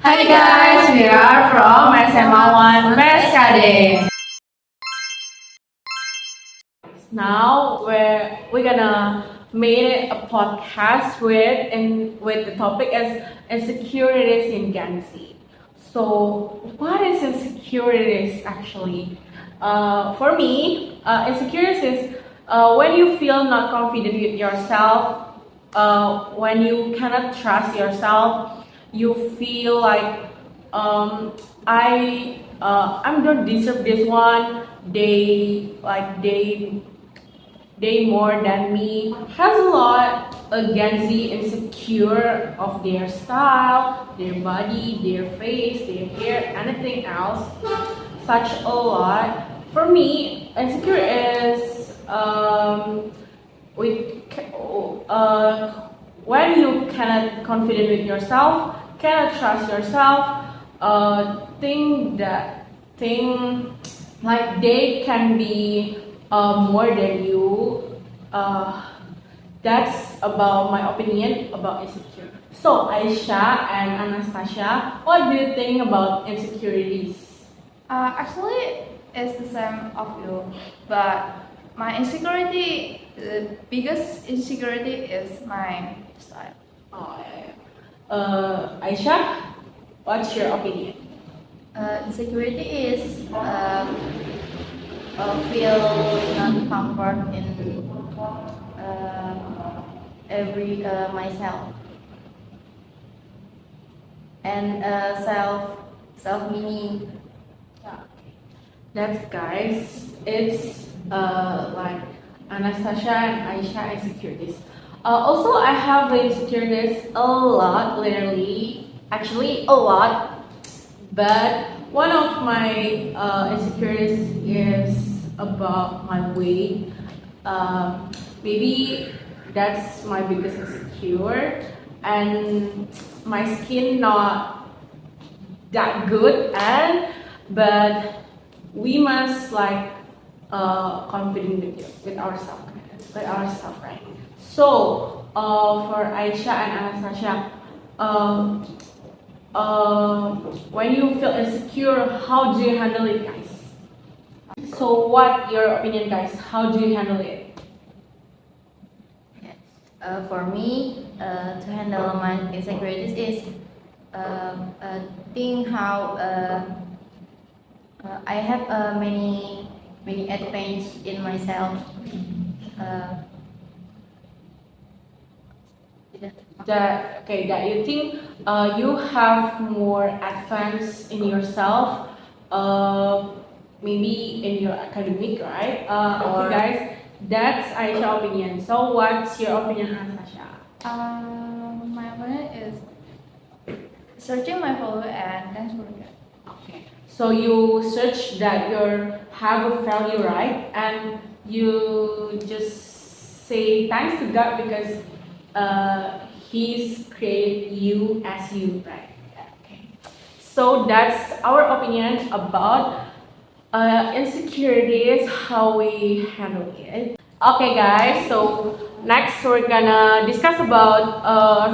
Hi guys, we are from SMA 1 Pskd. Now we're gonna make a podcast with the topic as insecurities in Gen Z. So what is insecurities actually? For me, insecurities is when you feel not confident with yourself, when you cannot trust yourself, you feel like I don't deserve this one. They more than me. Has a lot against the insecure of their style, their body, their face, their hair, anything else. Such a lot. For me, insecure is with when you cannot confident with yourself, cannot trust yourself, think like they can be more than you. That's about my opinion about insecure. So Aisyah and Anastasia, what do you think about insecurities? Actually, it's the same of you, but my insecurity, the biggest insecurity is my style. Aisyah, what's your opinion? Insecurity is feel not comfort in every myself and self meaning. That's guys, it's like Anastasia and Aisyah insecurities. Also, I have insecurities a lot, literally, actually a lot. But one of my insecurities is about my weight. Maybe that's my biggest insecure, and my skin not that good, but we must like confident with ourselves, right? So for Aisyah and Anastasia, when you feel insecure, how do you handle it, guys? So what your opinion, guys? How do you handle it? For me, to handle my insecurities is think how I have many advantages in myself. That you think you have more advance in yourself, maybe in your academic, right? Okay, guys, that's Aisyah's opinion. So what's your opinion, Anastasia? My opinion is searching my follower and thanks for that. Okay, so you search that you have a value, right? And you just say thanks to God because He's created you as you, right? Okay. So that's our opinion about insecurities, how we handle it. Okay, guys. So next we're gonna discuss about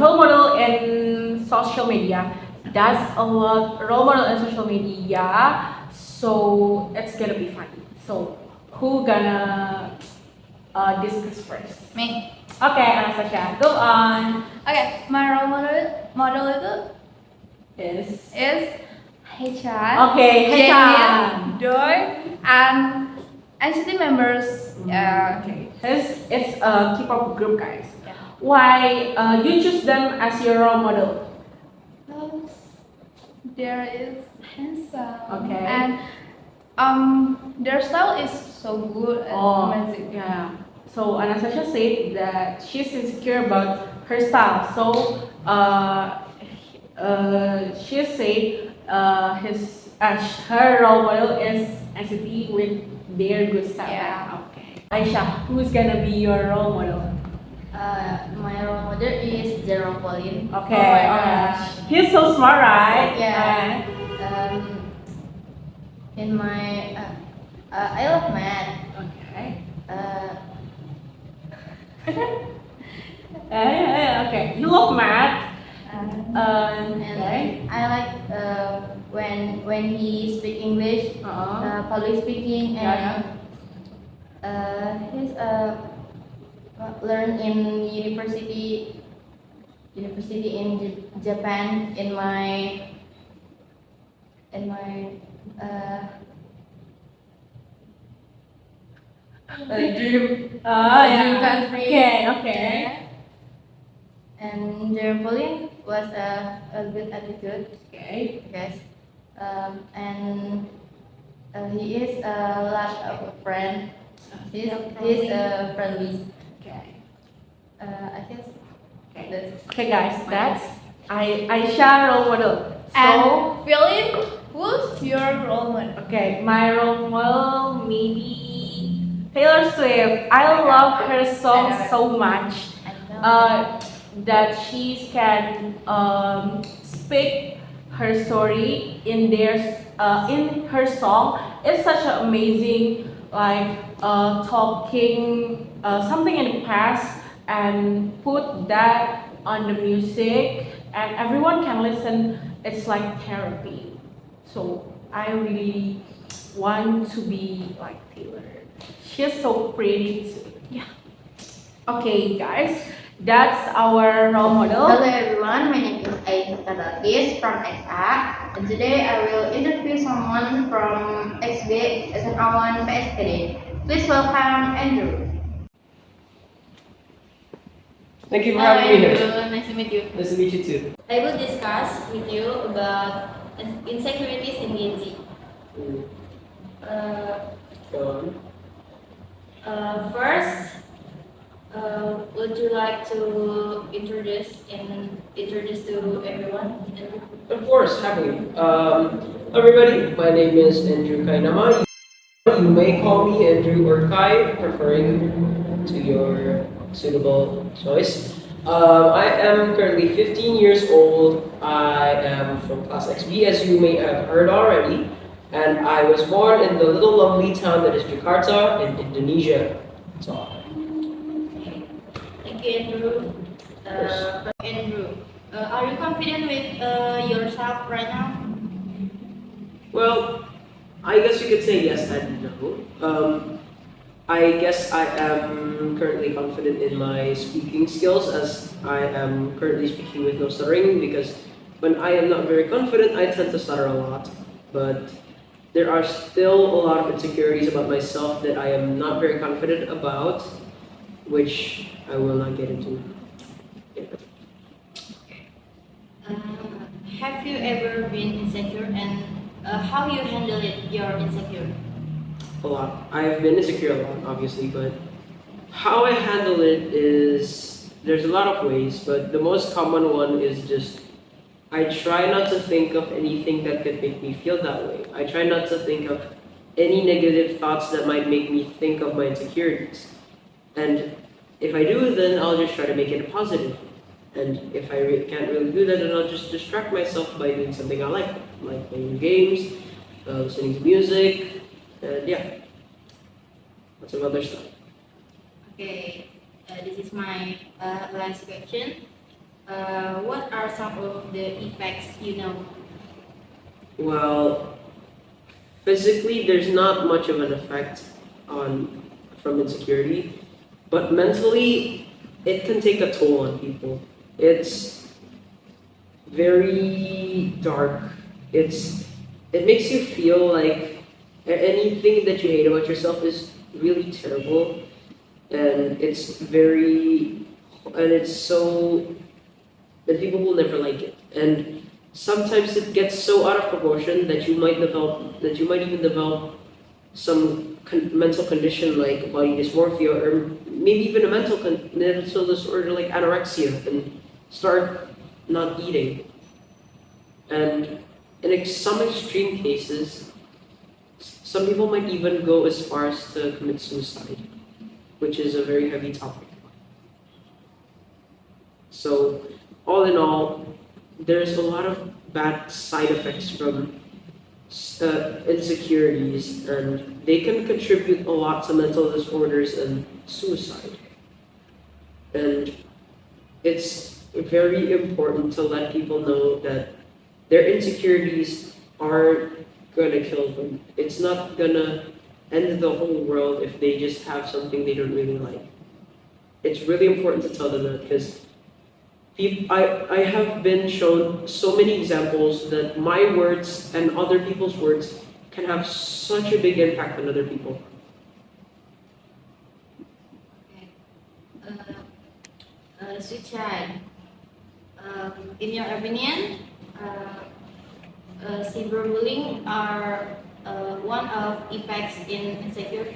role model in social media. That's a lot role model in social media. So it's gonna be fun. So who gonna discuss first? Me. Okay, Anastasia, go on. Okay, my role model Is is Haechan. okay, Jenny, Haechan. Joy, and NCT members. Okay, it's a K-pop group, guys. Yeah. Why you choose them as your role model? Because there is handsome. Okay. And their style is so good and amazing. Yeah. So Anastasia said that she's insecure about her style. So she said her role model is NCT with their good style. Yeah. Okay. Aisyah, who's gonna be your role model? My role model is Jerome Pauline. Okay. Oh my gosh. He's so smart, right? Yeah. In my I love math. Okay. Uh, Okay. You love math. Okay. I like when he speak English, public speaking, and he's learn in university in Japan in my Dream. dream country. Okay. And Pauline was a good attitude, Okay. guys. And he is a lot of a friend. He's friendly. Okay. I guess Okay. that's Okay, guys, that's AISYAH role model. So, and Pauline, who's your role model? okay, my role model maybe Taylor Swift. I love her song so much. That she can speak her story in in her song. It's such an amazing talking something in the past and put that on the music and everyone can listen. It's like therapy. So I really want to be like Taylor. She's so pretty too. Yeah. Okay, guys, that's our role model. Hello everyone, my name is BALQIS from AISYAH, and today I will interview someone from Pskd SN01 Pskd. Please welcome Andrew. Thank you for having me here. Nice to meet you. Nice to meet you too. I will discuss with you about insecurities in Gen Z. Go on. First, would you like to introduce to everyone? Of course, happily. Everybody, my name is Andrew Kainama. You may call me Andrew or Kai, preferring to your suitable choice. I am currently 15 years old. I am from class XB, as you may have heard already. And I was born in the little lovely town that is Jakarta in Indonesia. That's all. Thank you, Andrew. Andrew, are you confident with yourself right now? Well, I guess you could say yes and no. I guess I am currently confident in my speaking skills, as I am currently speaking with no stuttering, because when I am not very confident, I tend to stutter a lot. But there are still a lot of insecurities about myself that I am not very confident about, which I will not get into. Have you ever been insecure, and how you handle it? Your insecure? A lot. I have been insecure a lot, obviously, but how I handle it is, there's a lot of ways, but the most common one is just, I try not to think of anything that could make me feel that way. I try not to think of any negative thoughts that might make me think of my insecurities. And if I do, then I'll just try to make it a positive. And if I can't really do that, then I'll just distract myself by doing something I like playing games, listening to music, and yeah, lots of other stuff. Okay, this is my last question. What are some of the effects you know? Well, physically, there's not much of an effect from insecurity, but mentally, it can take a toll on people. It's very dark. It makes you feel like anything that you hate about yourself is really terrible, and it's so that people will never like it. And sometimes it gets so out of proportion that you might even develop some mental condition like body dysmorphia, or maybe even a mental disorder like anorexia, and start not eating. And in some extreme cases, some people might even go as far as to commit suicide, which is a very heavy topic. So, all in all, there's a lot of bad side effects from insecurities, and they can contribute a lot to mental disorders and suicide. And it's very important to let people know that their insecurities aren't gonna kill them. It's not gonna end the whole world if they just have something they don't really like. It's really important to tell them that because I have been shown so many examples that my words and other people's words can have such a big impact on other people. Suchai, in your opinion, cyberbullying are one of effects in insecure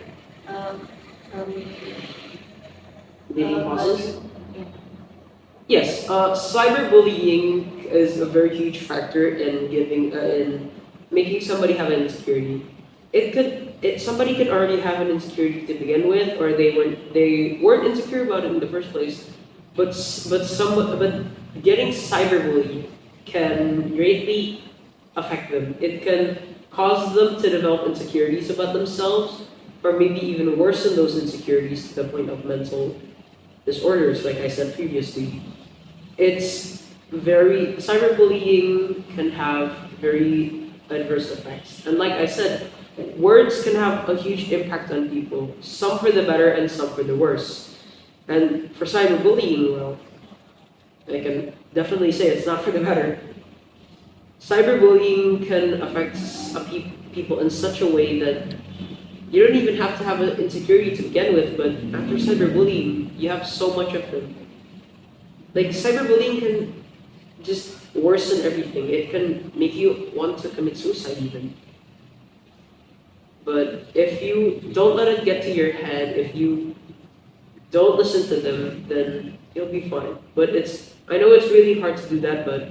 Leading causes? yeah. Yes, cyberbullying is a very huge factor in in making somebody have an insecurity. Somebody could already have an insecurity to begin with, or they weren't insecure about it in the first place. But getting cyberbullied can greatly affect them. It can cause them to develop insecurities about themselves, or maybe even worsen those insecurities to the point of mental disorders, like I said previously. Cyberbullying can have very adverse effects. And like I said, words can have a huge impact on people, some for the better and some for the worse. And for cyberbullying, well, I can definitely say it's not for the better. Cyberbullying can affect people in such a way that you don't even have to have an insecurity to begin with, but after cyberbullying, you have so much of them. Like, cyberbullying can just worsen everything. It can make you want to commit suicide even. But if you don't let it get to your head, if you don't listen to them, then you'll be fine. But I know it's really hard to do that, but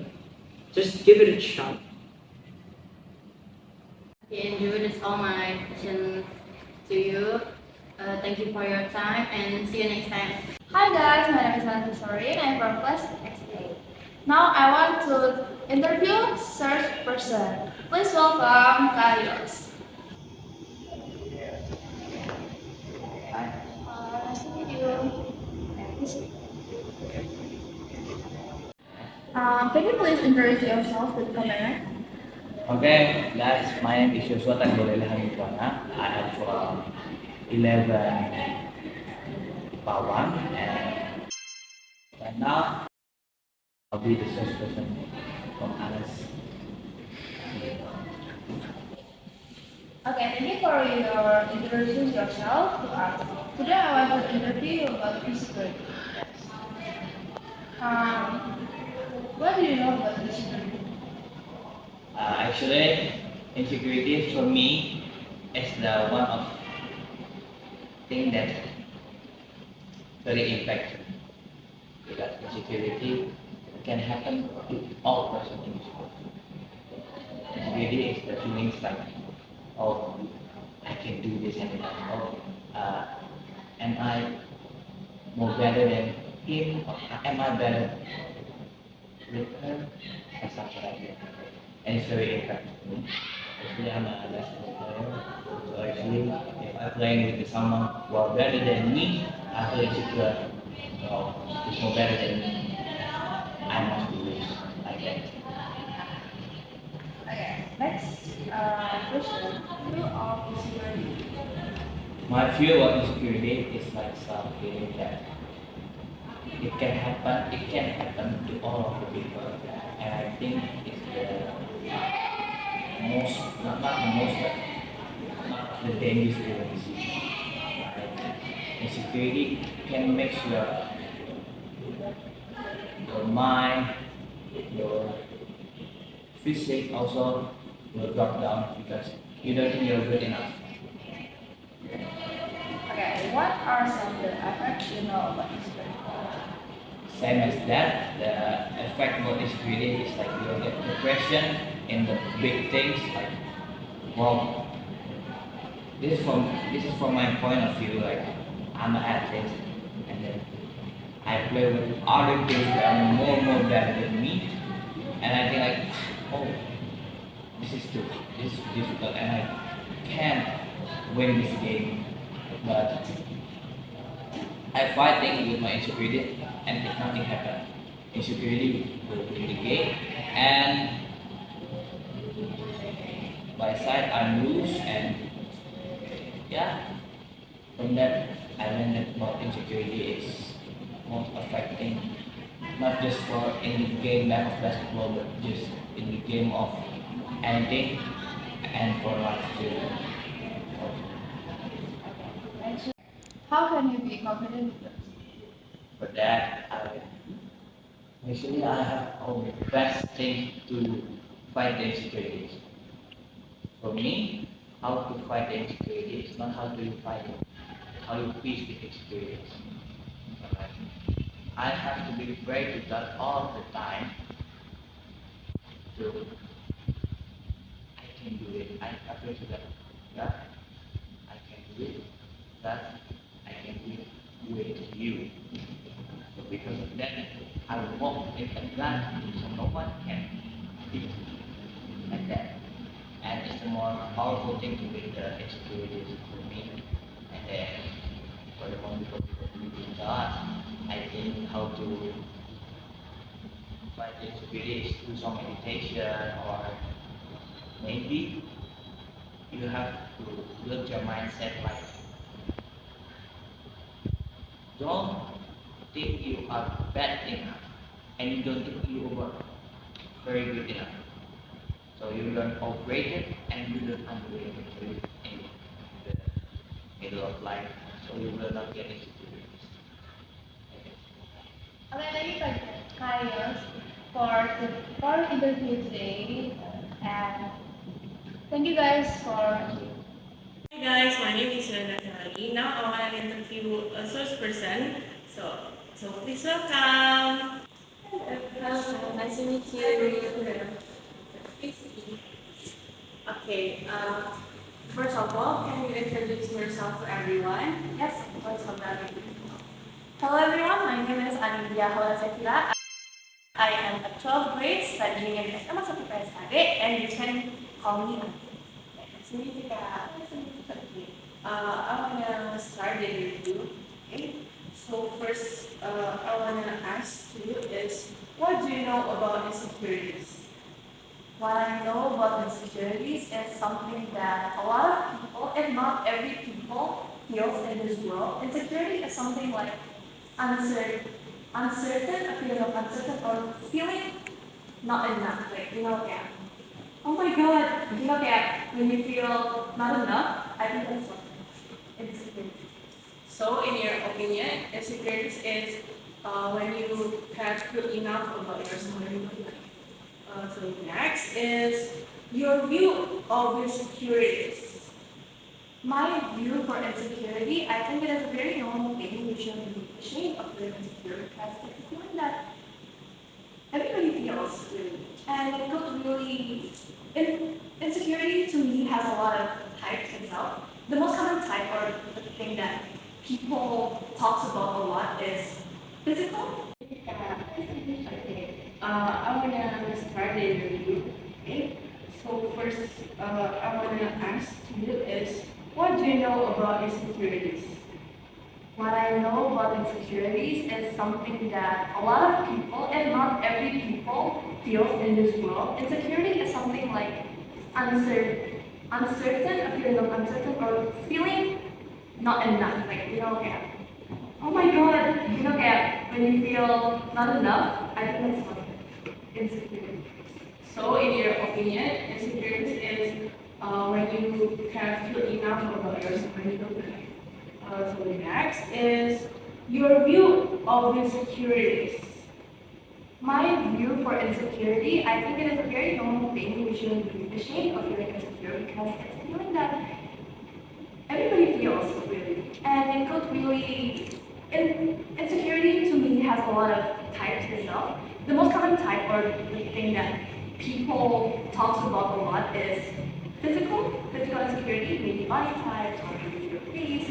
just give it a shot. Okay, Andrew, that's all my questions to you. Thank you for your time and see you next time. Hi guys, my name is SOURIN. I'm from class Pskd. Now I want to interview third person. Please welcome Kaios. Nice to meet you. Can you please introduce yourself to the camera? Okay, guys, my name is YOSUA and I am from 11 Pawan and now I'll be the first person from ANASTASIA. Okay, thank you for your introducing yourself to us. Today I want to interview you about insecurity. What do you know about insecurity? Actually, insecurity for me is the one of thing that very impactful because insecurity can happen to all persons in this world. Insecurity is the feelings like, oh, I can do this and that. Oh, am I more better than him? Or am I better with her? Or something like that. And it's very impactful to me. Actually, I'm a basketball player. So actually, if I'm playing with someone who are better than me, I feel insecure. No, he's more better than me. I must lose like that. Okay, next question. View of insecurity. My view of insecurity is like some feeling that it can happen to all of the people. And I think it's the most, not the most, but not the dangerous feelings. Insecurity can make your mind, your physique also will drop down because you don't think you're good enough. Okay, what are some of the effects you know about insecurity? Same as that, the effect of insecurity is like you'll get depression in the big things like, well, this is from my point of view, like I'm an athlete and then I play with other kids that are more better than me and I think like, oh, this is difficult and I can't win this game, but I fighting with my insecurity and if nothing happened. insecurity will indicate, and my side I'm loose, and yeah, from that I learned that not insecurity is most affecting, not just for in the game of basketball, but just in the game of anything and for life too. How can you be confident? For that, actually I have a best thing to fight the insecurities. For me, how to fight the insecurities, not how do you fight it, how you face the insecurities. Alright. I have to be brave to that all the time. To I can do it. I pray to that. God, I can do it. That I can do it to you. So because of that, I will walk in a plan so no one can beat me like that. And it's the more powerful thing to beat the insecurities for me. And then for the one people believe in God, I think how to fight the insecurities through some meditation, or maybe you have to build your mindset like don't think you are bad enough, and you don't think you are very good enough. So you learn overrated and you learn underrated. So you in the middle of life. So you will not get insecurities. Okay, thank you guys for interview today, and thank you guys for. Hi guys, my name is Yana. Now I want to interview a source person. So please welcome. Hello, nice to meet you. Okay, first of all, can you introduce yourself to everyone? Yes. What's your name? Hello everyone, my name is ANIN. I am a 12th grade studying in SMA 1 Pskd, and you can call me Ani. Nice to meet you guys. I want to start the interview. Okay. So first, I want to ask you is, what do you know about insecurities? What I know about insecurities is something that a lot of people, if not every people, feels in this world. Insecurity is something like uncertain, a feeling of uncertain or feeling not enough. Like, yeah. Oh my god, yeah, when you feel not enough, I think that's what insecurity. So, in your opinion, insecurities is when you can't feel enough about yourself. So next is your view of insecurities. My view for insecurity, I think it is a very normal thing. We shouldn't be ashamed of feeling insecure because it's a feeling that everybody feels, really. And it could really, insecurity to me has a lot of types itself. The most common type, or the thing that people talks about a lot, is physical. I want to start the interview. Okay. So first, I want to ask you is, what do you know about insecurities? What I know about insecurities is something that a lot of people, and not every people, feels in this world. Insecurity is something like uncertain, a feeling of uncertain, or feeling not enough. Like, yeah. Oh my god, yeah, when you feel not enough, I think that's what insecurity. So, in your opinion, insecurities is when you can't feel enough about yourself. So the next is your view of insecurities. My view for insecurity, I think it is a very normal thing. We shouldn't be ashamed of feeling insecure because it's a feeling that everybody feels, really. And it could really, insecurity to me has a lot of types itself. The most common type, or the thing that people talks about a lot, is physical insecurity, maybe body types or maybe your face.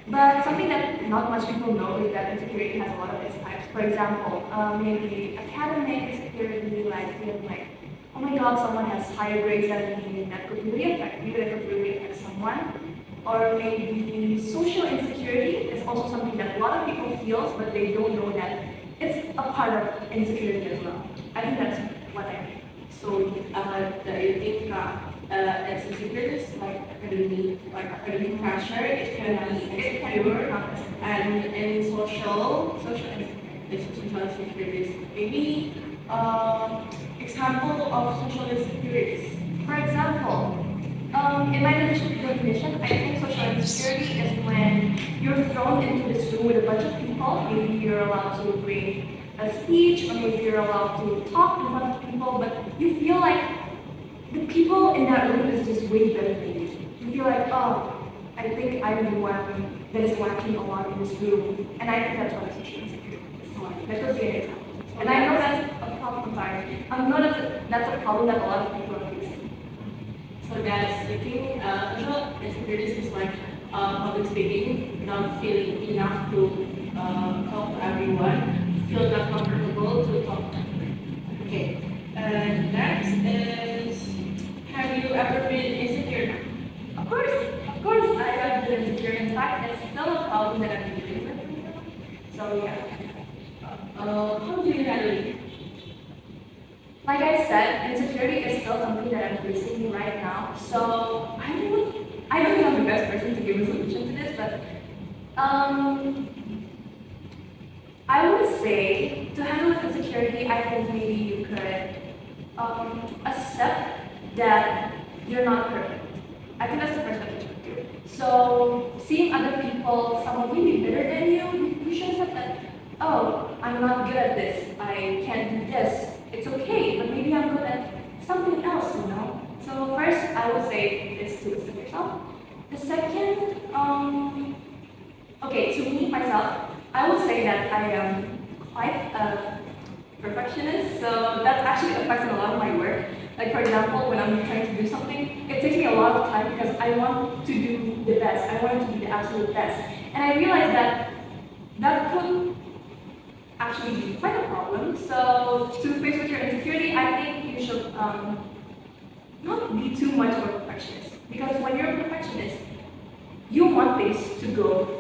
But something that not much people know is that insecurity has a lot of its types. For example, maybe academic insecurity, like feeling like, oh my god, someone has higher grades than me, that could really affect me, that could really affect someone. Or maybe social insecurity is also something that a lot of people feels, but they don't know that it's a part of insecurity as well. I think that's what I mean. So, do you think as insecurities like academic pressure, it can be insecure, and in social insecurities, maybe example of social insecurities. For example, in my definition, I think social insecurity is when you're thrown into this room with a bunch of people. Maybe you're allowed to bring a speech, or maybe you're allowed to talk in front of people, but you feel like the people in that room is just way better than you. You feel like, oh, I think I'm the one that is lacking a lot in this room, and I think that's what social insecurity is. That could be an example. And I know that's a problem. Sorry, I know that's a problem that a lot of people are facing. So that's the thing. Social insecurities is like public speaking, not feeling enough to talk to everyone, feel not comfortable to talk to everyone. Okay. Next is, have you ever been insecure? Of course, I have been insecure. In fact, it's still a problem that I've been dealing with. So yeah. How do you handle it? Like I said, insecurity is still something that I'm facing right now. So I don't think I'm the best person to give a solution to this, but I would say to handle insecurity, I think maybe you could accept that you're not perfect. I think that's the first thing you should do. So seeing other people, someone maybe better than you should accept that, oh, I'm not good at this, I can't do this. It's okay, but maybe I'm good at something else, you know? So first, I would say is to accept yourself. The second, okay, to me, myself, I would say that I am quite a perfectionist, so that actually affects a lot of my work. Like for example, when I'm trying to do something, it takes me a lot of time because I want to do the best. I want it to be the absolute best. And I realized that that could actually be quite a problem. So to face with your insecurity, I think you should not be too much of a perfectionist. Because when you're a perfectionist, you want things to go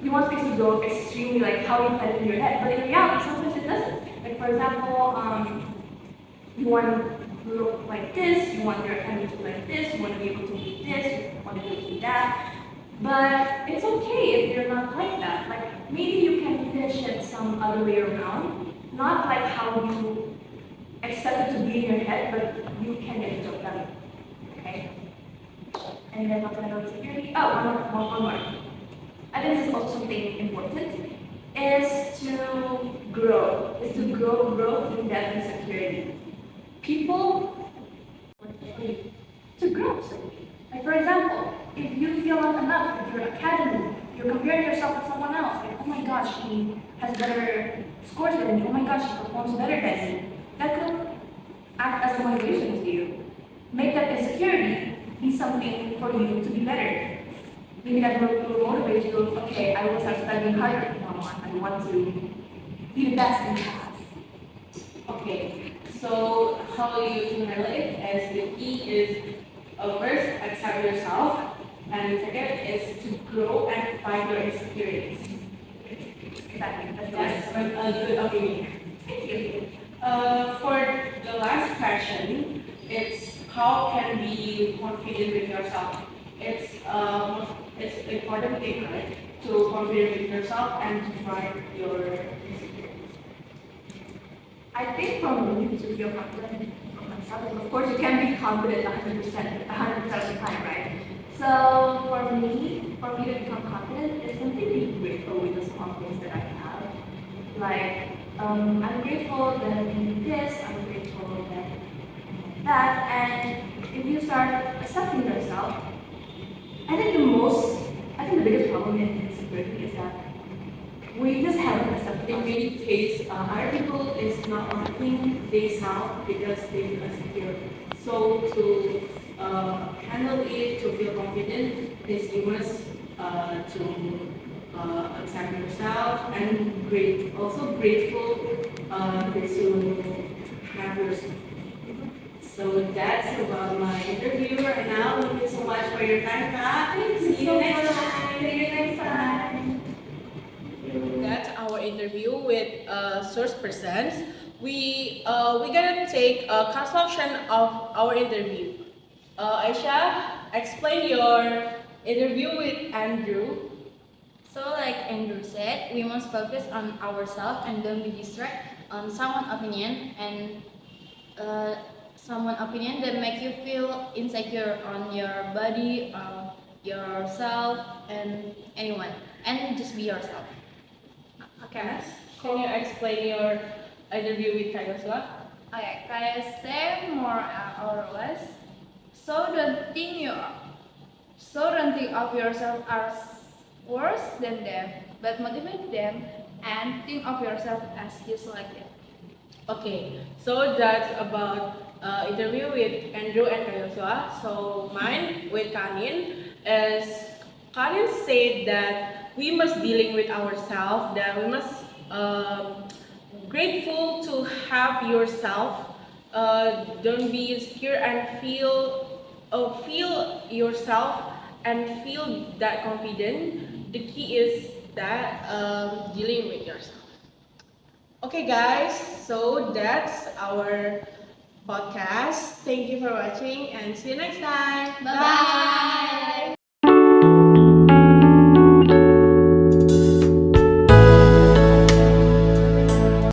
you want things to go extremely like how you plan it in your head. But in reality, sometimes it doesn't. Like for example, you want to look like this, you want your academy to look like this, you want to be able to do this, you want to be able to do that. But it's okay if you're not like that. Like maybe you can finish it some other way around, not like how you expect it to be in your head, but you can get the job done. Okay? And then not another insecurity. Oh, one more. I think this is also something important. Is to grow. Grow in that insecurity. People to grow. Like for example, if you feel not enough with your academy, you're comparing yourself with someone else. Like, oh my gosh, she has better scores than me. Oh my gosh, she performs better than me. That could act as a motivation to you. Make that insecurity be something for you to be better. Maybe that will motivate you. Okay, I will start studying harder from now on. I want to be the best in class. Okay, so how you can handle it as the key is first, accept yourself, and second is to grow and find your insecurities. Exactly. That's a good opinion. Thank you. For the last question, it's how can be confident with yourself? It's important thing, right? To confident with yourself and to find your insecurities. I think for me to feel confident of myself, of course you can be confident 100% of the time, right? So for me to become confident is simply being grateful with the small things that I have. Like, I'm grateful that I can do this, I'm grateful that I can do that, and if you start accepting yourself, I think the biggest problem in insecurity is that we just haven't accepted In many cases, other people is not liking themselves because they feel insecure. So to handle it, to feel confident, is you must to accept yourself and also grateful to have yourself. So that's about my interview right now. Thank you so much for your time, Kak. See you next time. See you next time. That's our interview with with source persons, we gonna take a construction of our interview. Aisyah, explain your interview with Andrew. So like Andrew said, we must focus on ourselves and don't be distracted on someone's opinion and someone opinion that make you feel insecure on your body, yourself, and anyone, and just be yourself. Okay, can you explain your interview with YOSUA? Okay, kayak say more or less. So don't think of yourself as worse than them, but motivate them and think of yourself as just like them. Okay, so that's about interview with Andrew and YOSUA. So mine with Kanin is Kanin said that we must dealing with ourselves, that we must grateful to have yourself. Don't be insecure and feel yourself and feel that confident. The key is that dealing with yourself. Okay, guys, so that's our podcast. Thank you for watching and see you next time. Bye bye.